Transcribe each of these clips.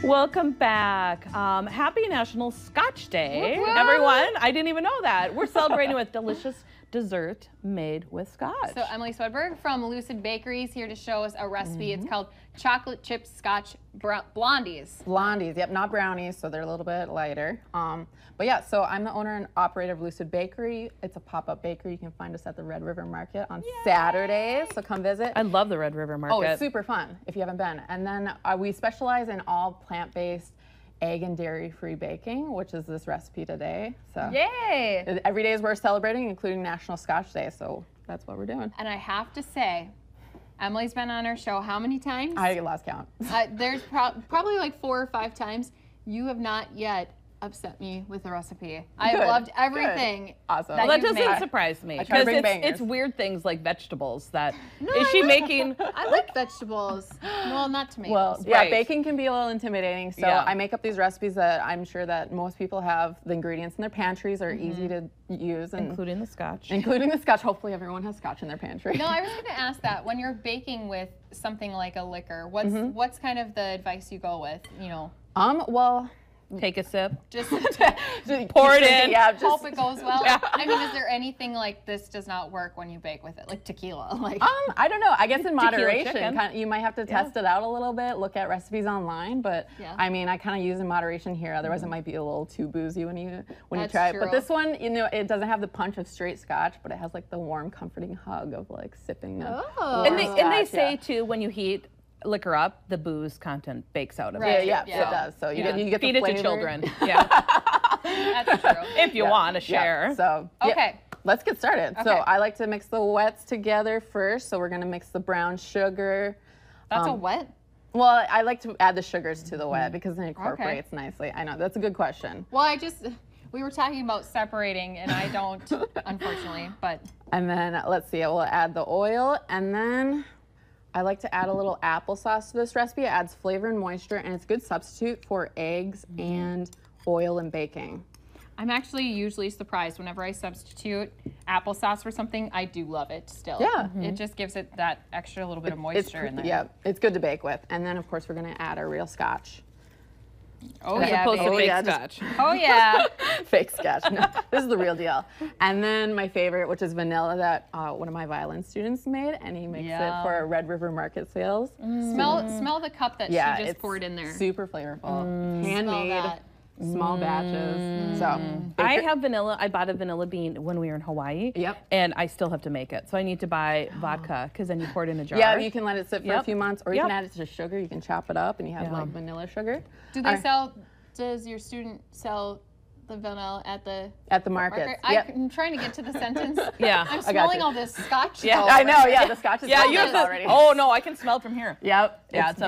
Welcome back. Happy National Scotch Day, Woo-woo! everyone. I didn't even know that. We're celebrating with delicious dessert made with Scotch. So Emily Swedberg from Lucid Bakery is here to show us a recipe. It's called chocolate chip Scotch Blondies. Blondies, yep, not brownies, so they're a little bit lighter. But yeah, so I'm the owner and operator of Lucid Bakery. It's a pop-up bakery. You can find us at the Red River Market on Saturdays, so come visit. I love the Red River Market. Oh, it's super fun if you haven't been. And then we specialize in all plant-based, egg and dairy-free baking, which is this recipe today. So Yay! every day is we're celebrating, including National Scotch Day, so that's what we're doing. And I have to say, Emily's been on our show how many times? I lost count. There's probably like 4 or 5 times. You have not yet upset me with the recipe. I've loved everything. Good. Awesome. That Well, that you've doesn't made. surprise me I try to bring bangers. it's weird things like vegetables that No, is I she like- making? I like vegetables. Well, not tomatoes. Well, yeah, Right. baking can be a little intimidating, so Yeah. I make up these recipes that I'm sure that most people have. The ingredients in their pantries are easy to use, and Including the Scotch. including the Scotch. Hopefully everyone has Scotch in their pantry. No, I was going to ask that. When you're baking with something like a liquor, what's kind of the advice you go with? You know, Well, Take a sip. just Pour it in. Yeah, hope just, it goes well. Yeah. I mean, is there anything like this does not work when you bake with it, like tequila? Like, I don't know. I guess in moderation, chicken. you might have to test it out a little bit, look at recipes online, but Yeah. I mean, I kind of use in moderation here. Otherwise, it might be a little too boozy when you That's try it. true. But this one, you know, it doesn't have the punch of straight Scotch, but it has like the warm, comforting hug of like sipping. Oh. And they Scotch, say yeah. too, when you heat liquor up, the booze content bakes out of Right. it. Yeah, Yeah. it does. So you Yeah. get Feed the it to flavor. children. Yeah. That's true. If you want to share. Yeah. So Okay. let's get started. So Okay. I like to mix the wets together first. So we're gonna mix the brown sugar. That's a wet? Well, I like to add the sugars to the wet because it incorporates nicely. I know that's a good question. Well, we were talking about separating, and I don't, unfortunately, but. And then let's see, we'll add the oil, and then I like to add a little applesauce to this recipe. It adds flavor and moisture, and it's a good substitute for eggs and oil in baking. I'm actually usually surprised whenever I substitute applesauce for something. I do love it still. Yeah. It just gives it that extra little bit of moisture in there. Yeah, it's good to bake with. And then, of course, we're going to add our real Scotch. Oh, As yeah. opposed to baby. fake yeah, just- Scotch. Oh, yeah. Fake Scotch. No, this is the real deal. And then my favorite, which is vanilla, that one of my violin students made, and he makes it for our Red River Market sales. Smell the cup that Yeah, she just it's poured in there. super flavorful. Smell Handmade, that. small batches. So I have vanilla. I bought a vanilla bean when we were in Hawaii. Yep. And I still have to make it. So I need to buy vodka because then you pour it in a jar. yeah, you can let it sit for a Yep. few months, or you Yep. can add it to sugar. You can chop it up, and you have Yeah. like vanilla sugar. Do they sell, does your student sell the vanilla at the market? market? Yep. I'm trying to get to the sentence. Yeah. I'm got smelling you. all this Scotch. Yeah, all I over. know. Yeah, the Scotch is Yeah, all you have good to. already. Oh no, I can smell it from here. Yep. Yeah, it's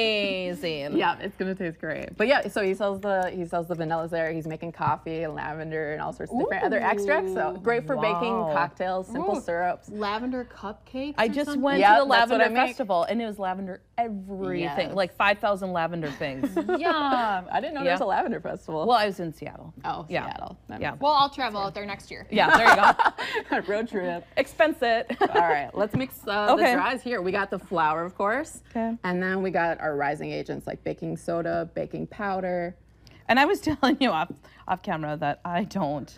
amazing. Yeah, it's gonna taste great. But yeah, so he sells the vanillas there. He's making coffee and lavender and all sorts of different other extracts. So great for baking Wow. cocktails, simple Ooh. syrups. Lavender cupcakes. I or just something? went Yep, to the that's what lavender I make. festival and it was lavender everything, Yes. like 5,000 lavender things. Yum. I didn't know there was Yeah. a lavender festival. Well, I was in Seattle. oh, yeah. Seattle. That Yeah. makes Well, I'll travel out there next year. Yeah, there you go. sense. Road trip. Expense it. All right, let's mix the Okay. dries here. We got the flour, of course. Okay. And then we got our rising agents like baking soda, baking powder. And I was telling you off camera that I don't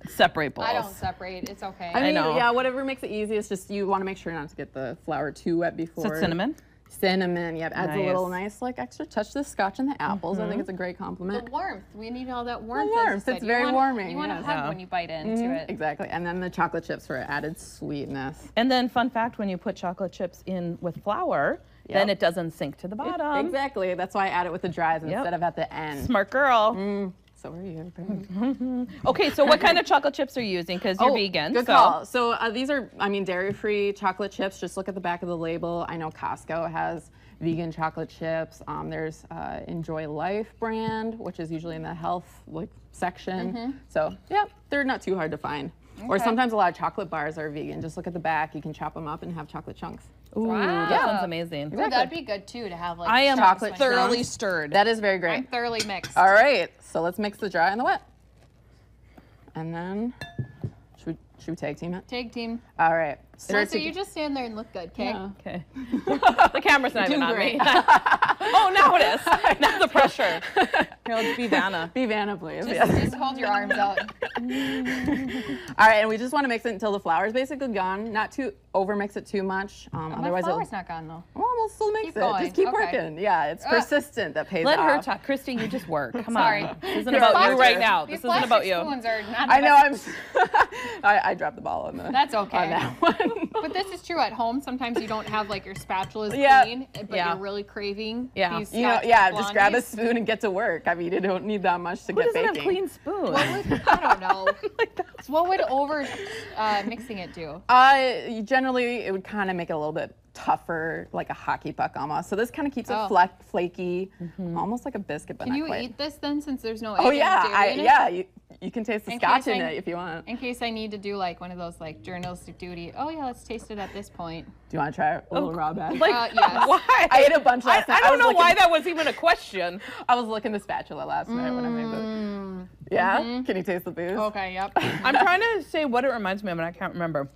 separate bowls. I don't separate. It's okay. I mean, know. yeah, whatever makes it easiest. Just you want to make sure not to get the flour too wet before. So it's cinnamon? Cinnamon, yep, adds a little Nice. nice like extra touch to the Scotch and the apples. I think it's a great compliment. The warmth. We need all that warmth. The as you warmth, said. it's You very want- warming, You want to yes. hug Yeah. when you bite into it. Exactly, and then the chocolate chips for added sweetness. And then fun fact, when you put chocolate chips in with flour, then Yep. it doesn't sink to the bottom. Exactly, that's why I add it with the dries Yep. instead of at the end. Smart girl. So are you. Okay, so what kind of chocolate chips are you using? Because you're vegan. Good so. call. So these are, I mean, dairy-free chocolate chips. Just look at the back of the label. I know Costco has vegan chocolate chips. There's Enjoy Life brand, which is usually in the health section. So yeah, they're not too hard to find. Or sometimes a lot of chocolate bars are vegan. Just look at the back. You can chop them up and have chocolate chunks. Ooh, Wow. that sounds amazing. Well, that'd be good too to have like. I am chunks chocolate thoroughly chunks. stirred. That is very I'm great. thoroughly mixed. All right, so let's mix the dry and the wet. And then, should we Should we tag team it? Tag team. All right. So you just stand there and look good, okay? Yeah. Okay. The camera's not even on me. great. Oh, now it is. Now the pressure. Here, let's be Vanna. Be Vanna, please. Just hold your arms out. All right, and we just want to mix it until the flour's basically gone. Not to over-mix it too much. My flour's not gone, though. Well, we'll still mix Keep it. going. Just keep Okay. working. Yeah, it's persistent that pays Let off. her talk. Christy, you just work. Come Sorry. on. This isn't You're about a you master. right now. These This isn't about you. spoons are not I the know. best. I dropped the ball on the. That's okay. On that one. But this is true at home. Sometimes you don't have like your spatulas Yeah. clean, but Yeah. you're really craving Yeah. these You know, Scotch yeah, just grab a Blondies. spoon and get to work. I mean, you don't need that much to Who get doesn't baking. have clean spoons? What would, I don't know. What would over mixing it do? Generally, it would kind of make it a little bit tougher, like a hockey puck almost. So this kind of keeps it Oh. flaky, almost like a biscuit, but Can not you quite. eat this then, since there's no Oh egg yeah, and dairy in it? yeah. You can taste the In Scotch case in I- it if you want. In case I need to do like one of those like journalistic duty. Oh yeah, let's taste it at this point. Do you want to try a little raw batch? Like, yes. why? I ate a bunch last night. I don't was know looking- why that was even a question. I was looking the spatula last night when I made the. Yeah. Can you taste the booze? Okay, yep. I'm trying to say what it reminds me of, and I can't remember.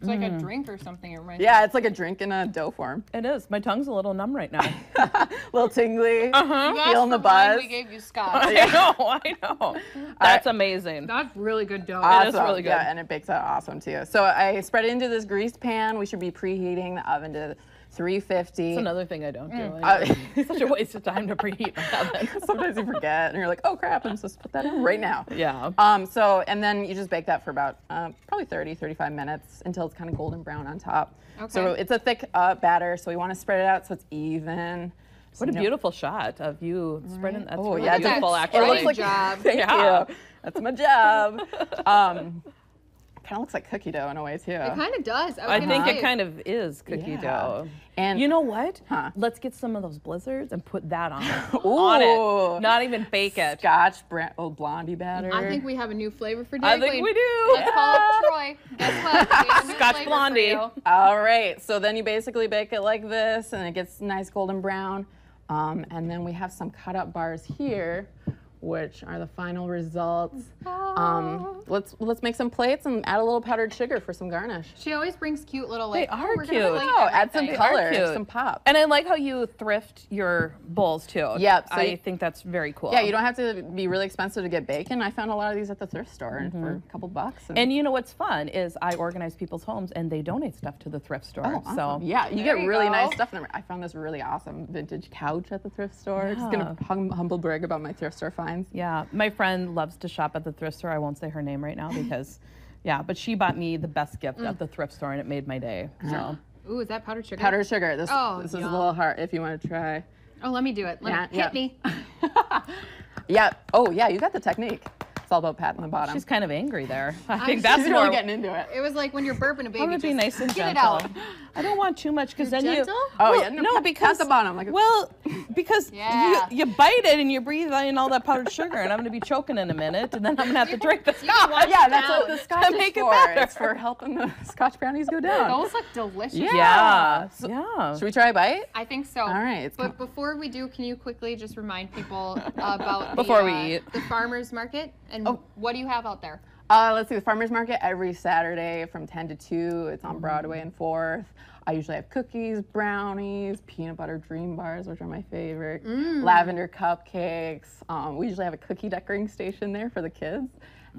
It's like a drink or something. It reminds me. Yeah, it's like a drink in a dough form. It is. My tongue's a little numb right now. A little tingly. You asked Feeling the for wine, buzz. We gave you Scotch. I know. That's amazing. That's really good dough. It is really good. Yeah, and it bakes out awesome too. So I spread it into this greased pan. We should be preheating the oven to 350. That's another thing I don't do. It's such a waste of time to preheat my oven. Sometimes you forget, and you're like, oh crap, I'm supposed to put that in right now. Yeah. And then you just bake that for about probably 30, 35 minutes until it's kind of golden brown on top. Okay. So it's a thick batter, so we want to spread it out so it's even. What a beautiful shot of you spreading. That's Oh, really yeah, beautiful, that's actually. It looks like job. Thank Yeah. you. That's my job. Kind of looks like cookie dough in a way too. It kind of does. I think it kind of is cookie Yeah. dough. And You know what? Huh. Let's get some of those blizzards and put that on Ooh. it. Not even bake it. Scotch old Blondie batter. I think we have a new flavor for I Dairy think Queen. we do. Let's call it Troy. Guess what? We have a new Scotch flavor for Blondie. you. All right, so then you basically bake it like this, and it gets nice golden brown. And then we have some cut up bars here, which are the final results. Let's make some plates and add a little powdered sugar for some garnish. She always brings cute little They like. are we're gonna cute. plate Oh, add some everything. color, cute. some pop. And I like how you thrift your bowls too. Yep, so I you- think that's very cool. Yeah, you don't have to be really expensive to get bacon. I found a lot of these at the thrift store for a couple bucks. And you know what's fun is I organize people's homes and they donate stuff to the thrift store. Oh, awesome. So Yeah, you There get you really go. nice stuff in there. I found this really awesome vintage couch at the thrift store. Just gonna humble brag about my thrift store finds. yeah, my friend loves to shop at the thrift store. I won't say her name right now because, yeah, but she bought me the best gift at the thrift store and it made my day. So Ooh, is that powdered sugar? Powdered sugar. This Oh, is a yum. little hard if you want to try. Oh, let me do it. Hit me. Yeah. Oh, yeah. You got the technique. It's all about patting the bottom. she's kind of angry there. I think She's that's She's more. really getting into it. It was like when you're burping a baby. I want to be just nice and get gentle. it out. I don't want too much because then gentle? you. Oh, Well, yeah. no, pat because the bottom. Like well, because Yeah. you bite it and you breathe in all that powdered sugar, and I'm gonna be choking in a minute, and then I'm gonna have to drink the Scotch. yeah, that's what the Scotch To is make it for. better. It's for helping the Scotch brownies go down. Those look delicious. Yeah. So- Yeah. Should we try a bite? I think so. All right, it's But before we do, can you quickly just remind people about Before the, we eat. the farmers market and what do you have out there? Let's see, the farmer's market every Saturday from 10 to 2. It's on Broadway and 4th. I usually have cookies, brownies, peanut butter dream bars, which are my favorite, lavender cupcakes. We usually have a cookie decorating station there for the kids.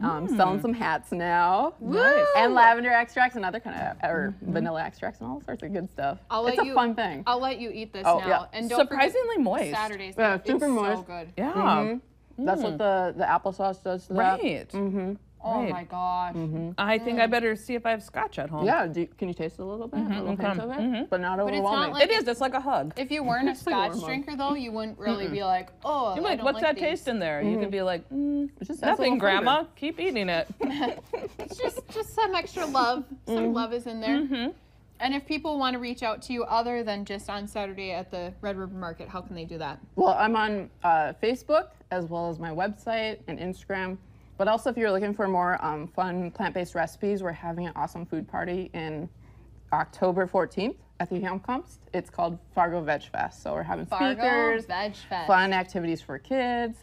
Selling some hats now. Nice. And lavender extracts and other kind of, or vanilla extracts and all sorts of good stuff. I'll It's let a you- fun thing. I'll let you eat this Oh, now. yeah. And don't Surprisingly forget moist. Saturdays. Yeah, it's super so moist. good. Yeah. That's what the applesauce does to that. Right. Oh Right. my gosh. I think I better see if I have Scotch at home. Yeah, can you taste it a little bit? A little hint of it? But not But it's overwhelming. not like It is. It's like a hug. if you weren't a Scotch warm up. drinker though, you wouldn't really be like, oh, You're I like, don't what's like that these. taste in there? You could be like, It just adds a nothing, little flavor. Grandma. Keep eating it. It's just some extra love. Some love is in there. And if people want to reach out to you other than just on Saturday at the Red River Market, how can they do that? Well, I'm on Facebook as well as my website and Instagram. But also, if you're looking for more fun plant-based recipes, we're having an awesome food party in October 14th at the Yumcomst. It's called Fargo Veg Fest. So we're having Fargo speakers, Veg Fest. fun activities for kids.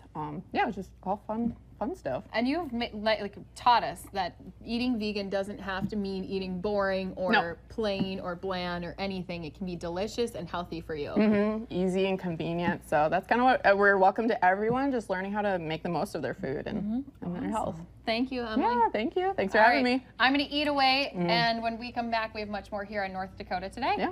Yeah, just all fun fun stuff. And you've like taught us that eating vegan doesn't have to mean eating boring or No. plain or bland or anything. It can be delicious and healthy for you. Easy and convenient. So that's kind of what we're welcome to everyone, just learning how to make the most of their food and their health. Thank you, Emily. Yeah, thank you. Thanks for All having right. me. I'm going to eat away, and when we come back, we have much more here in North Dakota today. Yeah.